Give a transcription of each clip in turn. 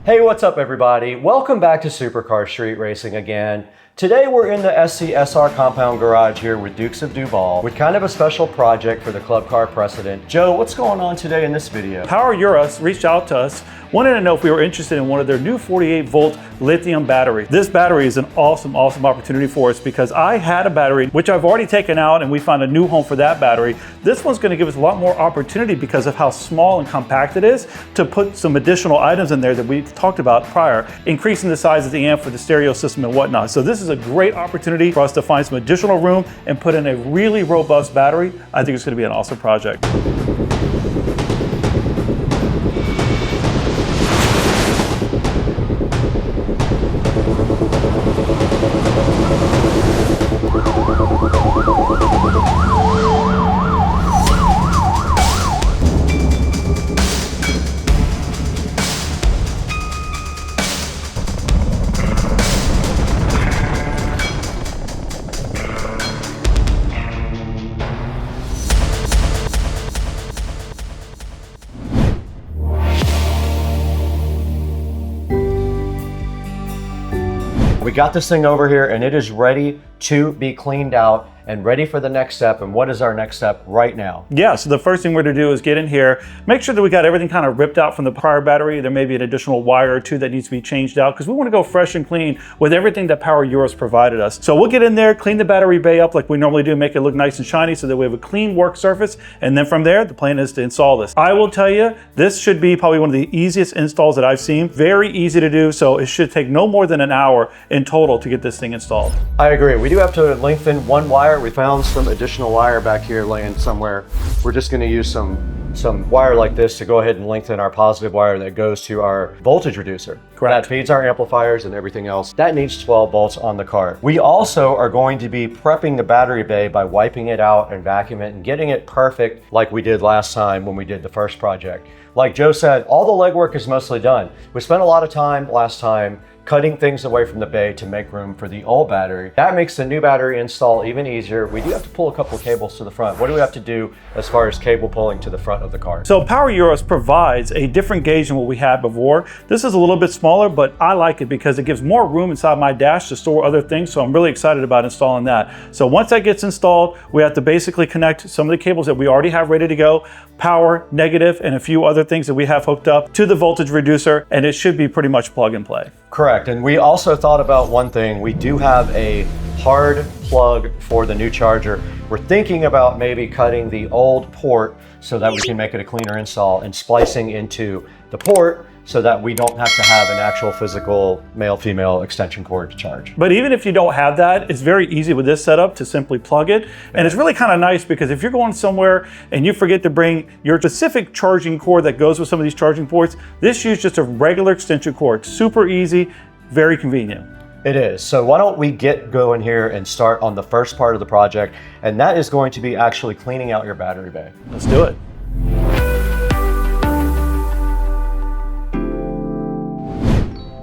Hey, what's up everybody? Welcome back to Supercar Street Racing again. Today we're in the SCSR compound garage here with Dukes of Dewalt with kind of a special project for the Club Car Precedent. Joe, what's going on today in this video? PowerUrus reached out to us, wanted to know if we were interested in one of their new 48-volt lithium batteries. This battery is an awesome opportunity for us because I had a battery which I've already taken out and we found a new home for that battery. This one's going to give us a lot more opportunity because of how small and compact it is to put some additional items in there that we've talked about prior, increasing the size of the amp for the stereo system and whatnot. So this is a great opportunity for us to find some additional room and put in a really robust battery. I think it's going to be an awesome project. We got this thing over here and it is ready to be cleaned out and ready for the next step. And what is our next step right now? Yeah, so the first thing we're gonna do is get in here, make sure that we got everything kind of ripped out from the prior battery. There may be an additional wire or two that needs to be changed out because we want to go fresh and clean with everything that PowerUrus provided us. So we'll get in there, clean the battery bay up like we normally do, make it look nice and shiny so that we have a clean work surface. And then from there, the plan is to install this. I will tell you, this should be probably one of the easiest installs that I've seen. Very easy to do, so it should take no more than an hour in total to get this thing installed. I agree. We do have to lengthen one wire. We found some additional wire back here laying somewhere. We're just going to use some wire like this to go ahead and lengthen our positive wire that goes to our voltage reducer. Correct. That feeds our amplifiers and everything else. That needs 12 volts on the car. We also are going to be prepping the battery bay by wiping it out and vacuuming it and getting it perfect like we did last time when we did the first project. Like Joe said, all the legwork is mostly done. We spent a lot of time last time cutting things away from the bay to make room for the old battery. That makes the new battery install even easier. We do have to pull a couple of cables to the front. What do we have to do as far as cable pulling to the front of the car? So PowerUrus provides a different gauge than what we had before. This is a little bit smaller, but I like it because it gives more room inside my dash to store other things. So I'm really excited about installing that. So once that gets installed, we have to basically connect some of the cables that we already have ready to go, power, negative, and a few other things that we have hooked up to the voltage reducer, and it should be pretty much plug and play. Correct. And we also thought about one thing. We do have a hard plug for the new charger. We're thinking about maybe cutting the old port so that we can make it a cleaner install and splicing into the port so that we don't have to have an actual physical male-female extension cord to charge. But even if you don't have that, it's very easy with this setup to simply plug it. And it's really kind of nice because if you're going somewhere and you forget to bring your specific charging cord that goes with some of these charging ports, this uses just a regular extension cord. Super easy, very convenient. It is. So why don't we get going here and start on the first part of the project, and that is going to be actually cleaning out your battery bay. Let's do it.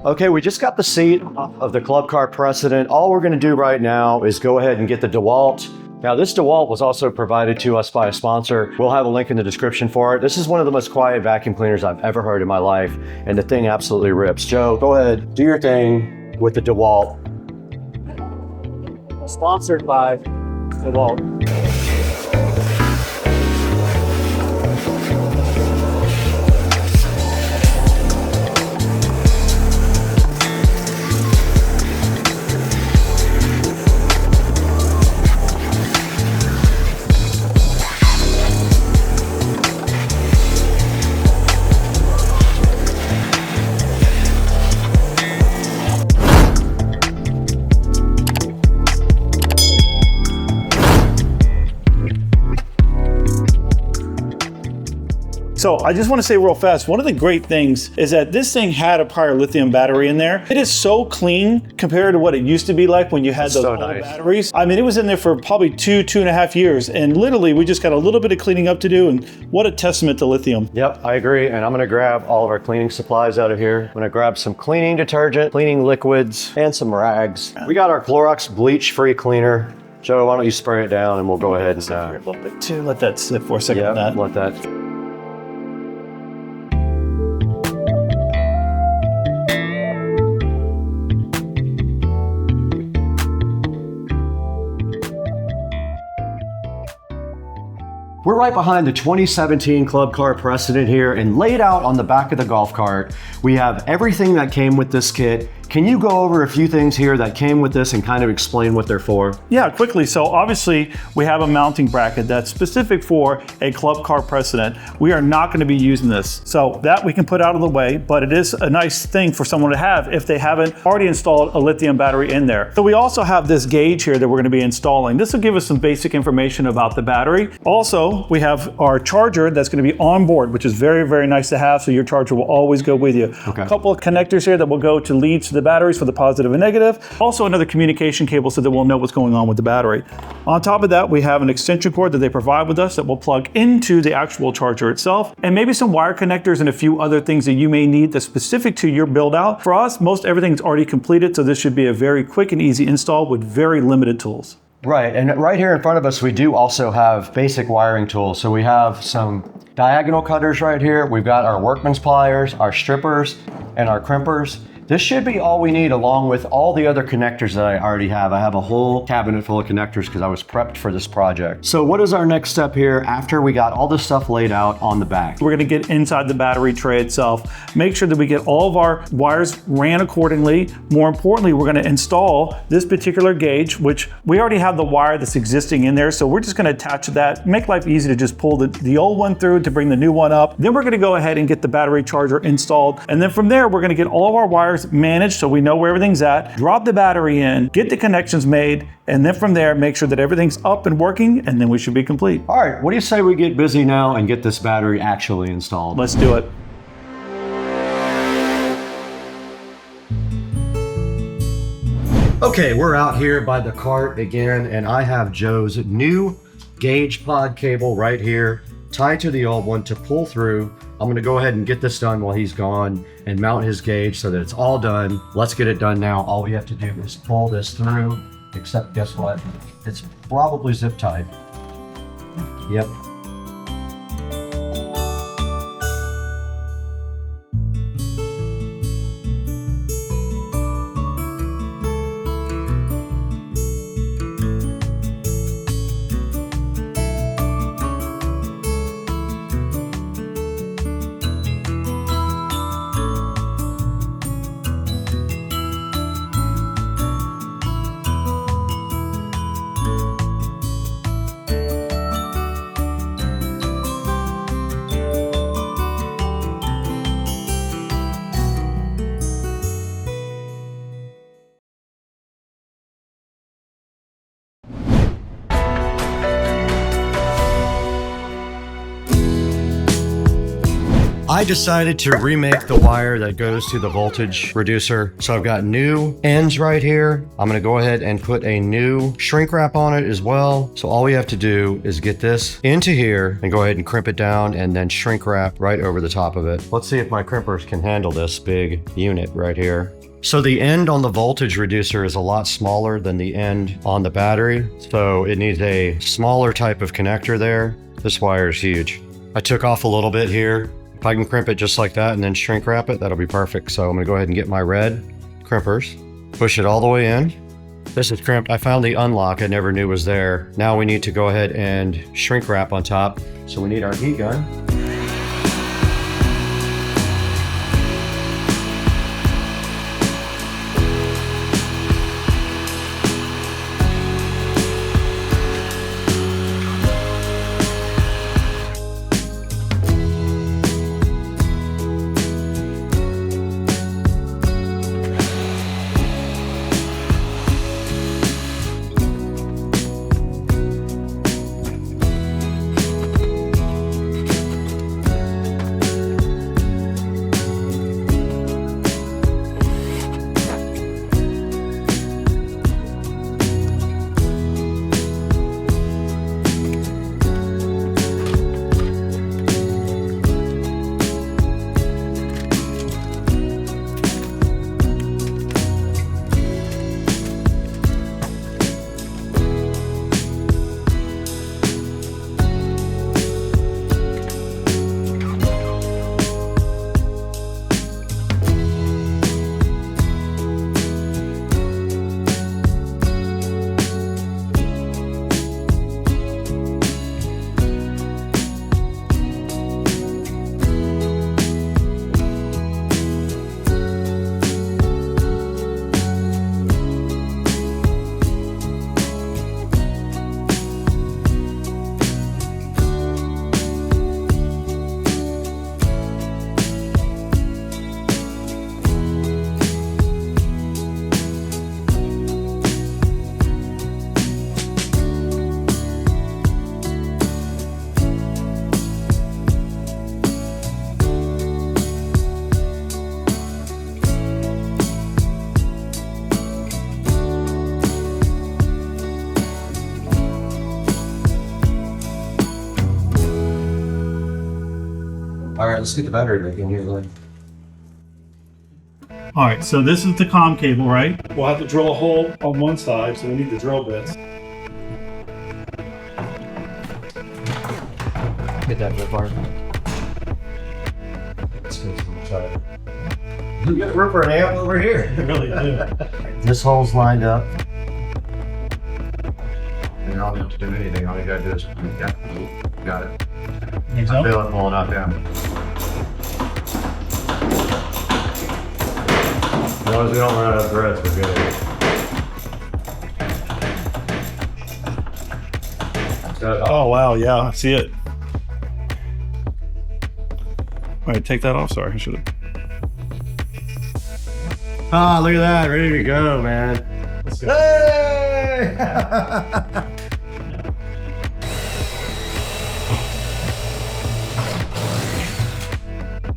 Okay, we just got the seat of the Club Car Precedent. All we're going to do right now is go ahead and get the Dewalt. Now, this Dewalt was also provided to us by a sponsor. We'll have a link in the description for it. This is one of the most quiet vacuum cleaners I've ever heard in my life, and the thing absolutely rips. Joe, go ahead, do your thing with the Dewalt. Sponsored by Dewalt. So I just want to say real fast, one of the great things is that this thing had a prior lithium battery in there. It is so clean compared to what it used to be like when you had those old batteries. I mean, it was in there for probably 2.5 years, and literally we just got a little bit of cleaning up to do, and what a testament to lithium. Yep, I agree, and I'm gonna grab all of our cleaning supplies out of here. I'm gonna grab some cleaning detergent, cleaning liquids, and some rags. We got our Clorox bleach-free cleaner. Joe, why don't you spray it down and we'll go ahead and a little bit too. Let that sit for a second. Yeah, let that. We're right behind the 2017 Club Car Precedent here, and laid out on the back of the golf cart, we have everything that came with this kit. Can you go over a few things here that came with this and kind of explain what they're for? Yeah, quickly. So obviously we have a mounting bracket that's specific for a Club Car Precedent. We are not going to be using this. So that we can put out of the way, but it is a nice thing for someone to have if they haven't already installed a lithium battery in there. So we also have this gauge here that we're going to be installing. This will give us some basic information about the battery. Also, we have our charger that's going to be on board, which is very, very nice to have. So your charger will always go with you. Okay. A couple of connectors here that will go to leads to the batteries for the positive and negative. Also another communication cable so that we'll know what's going on with the battery. On top of that, we have an extension cord that they provide with us that will plug into the actual charger itself, and maybe some wire connectors and a few other things that you may need that's specific to your build out. For us, most everything's already completed, so this should be a very quick and easy install with very limited tools. Right, and right here in front of us, we do also have basic wiring tools. So we have some diagonal cutters right here. We've got our workman's pliers, our strippers, and our crimpers. This should be all we need, along with all the other connectors that I already have. I have a whole cabinet full of connectors because I was prepped for this project. So what is our next step here after we got all this stuff laid out on the back? We're gonna get inside the battery tray itself, make sure that we get all of our wires ran accordingly. More importantly, we're gonna install this particular gauge, which we already have the wire that's existing in there. So we're just gonna attach that, make life easy to just pull the old one through to bring the new one up. Then we're gonna go ahead and get the battery charger installed. And then from there, we're gonna get all of our wires managed so we know where everything's at, drop the battery in, get the connections made, and then from there, make sure that everything's up and working, and then we should be complete. All right, what do you say we get busy now and get this battery actually installed? Let's do it. Okay, we're out here by the cart again, and I have Joe's new gauge pod cable right here, tied to the old one to pull through. I'm gonna go ahead and get this done while he's gone and mount his gauge so that it's all done. Let's get it done now. All we have to do is pull this through, except guess what? It's probably zip tied. Yep. I decided to remake the wire that goes to the voltage reducer. So I've got new ends right here. I'm gonna go ahead and put a new shrink wrap on it as well. So all we have to do is get this into here and go ahead and crimp it down and then shrink wrap right over the top of it. Let's see if my crimpers can handle this big unit right here. So the end on the voltage reducer is a lot smaller than the end on the battery. So it needs a smaller type of connector there. This wire is huge. I took off a little bit here. If I can crimp it just like that and then shrink wrap it, that'll be perfect. So I'm gonna go ahead and get my red crimpers, push it all the way in. This is crimped. I found the unlock I never knew was there. Now we need to go ahead and shrink wrap on top. So we need our heat gun. All right, let's get the battery back in here, Glenn. All right, so this is the COM cable, right? We'll have to drill a hole on one side, so we need the drill bits. Get that bit bar. Let's go to the side. You got room for an amp over here. I really do. This hole's lined up. You don't have to do anything. All you gotta do is got it. Think I so? feel it pulling out down. As long as we don't run out of threads, we're good. Oh wow, yeah, I see it. All right, take that off. Sorry, I should have. Ah, look at that. Ready to go, man. Let's go. Hey!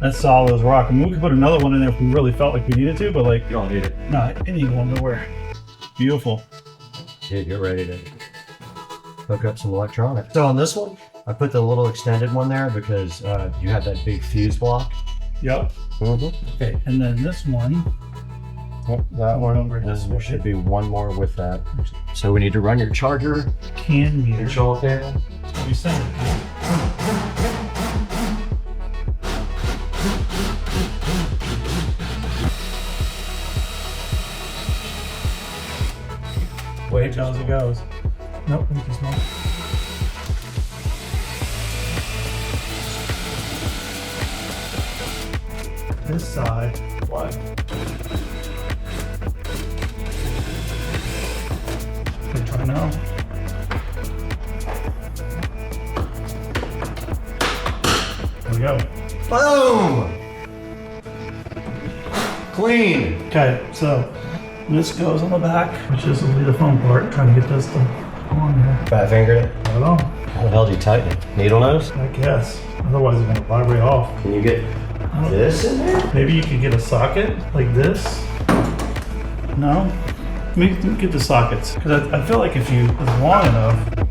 That's solid as rock. I mean, we could put another one in there if we really felt like we needed to, but like, You don't need it. no, it ain't going nowhere. Beautiful. Yeah, get ready to hook up some electronics. So on this one, I put the little extended one there because you have that big fuse block. Yep. Okay, and then this one. Yep, that one. Over And this there way. should be one more with that. So we need to run your charger Can meter. control cable. We send it. Wait till it goes. Nope, think it's not. This side. What? Good try now. There we go. Boom! Clean. Okay, so this goes on the back, which is will be the fun part, trying to get this to go on here. Fat fingered it. I don't know, How the hell do you tighten it? Needle nose? I guess. Otherwise it's gonna vibrate off. Can you get this in there? Maybe you could get a socket like this. No? Let me get the sockets. Because I feel like if you, it's long enough.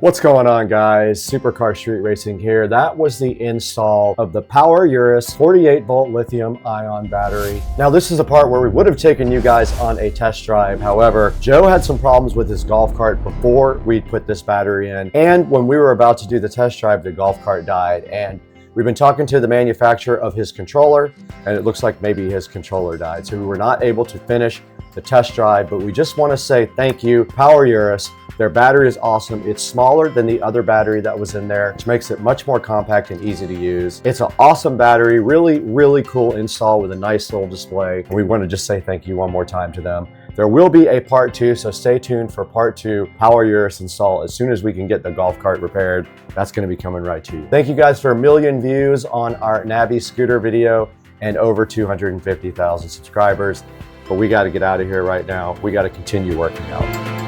What's going on, guys? Supercar Street Racing here. That was the install of the PowerUrus 48V lithium ion battery. Now, this is a part where we would have taken you guys on a test drive. However, Joe had some problems with his golf cart before we put this battery in. And when we were about to do the test drive, the golf cart died. And we've been talking to the manufacturer of his controller, and it looks like maybe his controller died. So we were not able to finish the test drive, but we just want to say thank you, PowerUrus. Their battery is awesome. It's smaller than the other battery that was in there, which makes it much more compact and easy to use. It's an awesome battery, really, really cool install with a nice little display. And we want to just say thank you one more time to them. There will be a part 2, so stay tuned for part 2, PowerUrus install. As soon as we can get the golf cart repaired, that's going to be coming right to you. Thank you guys for 1 million views on our Navi scooter video and over 250,000 subscribers. But we got to get out of here right now. We got to continue working out.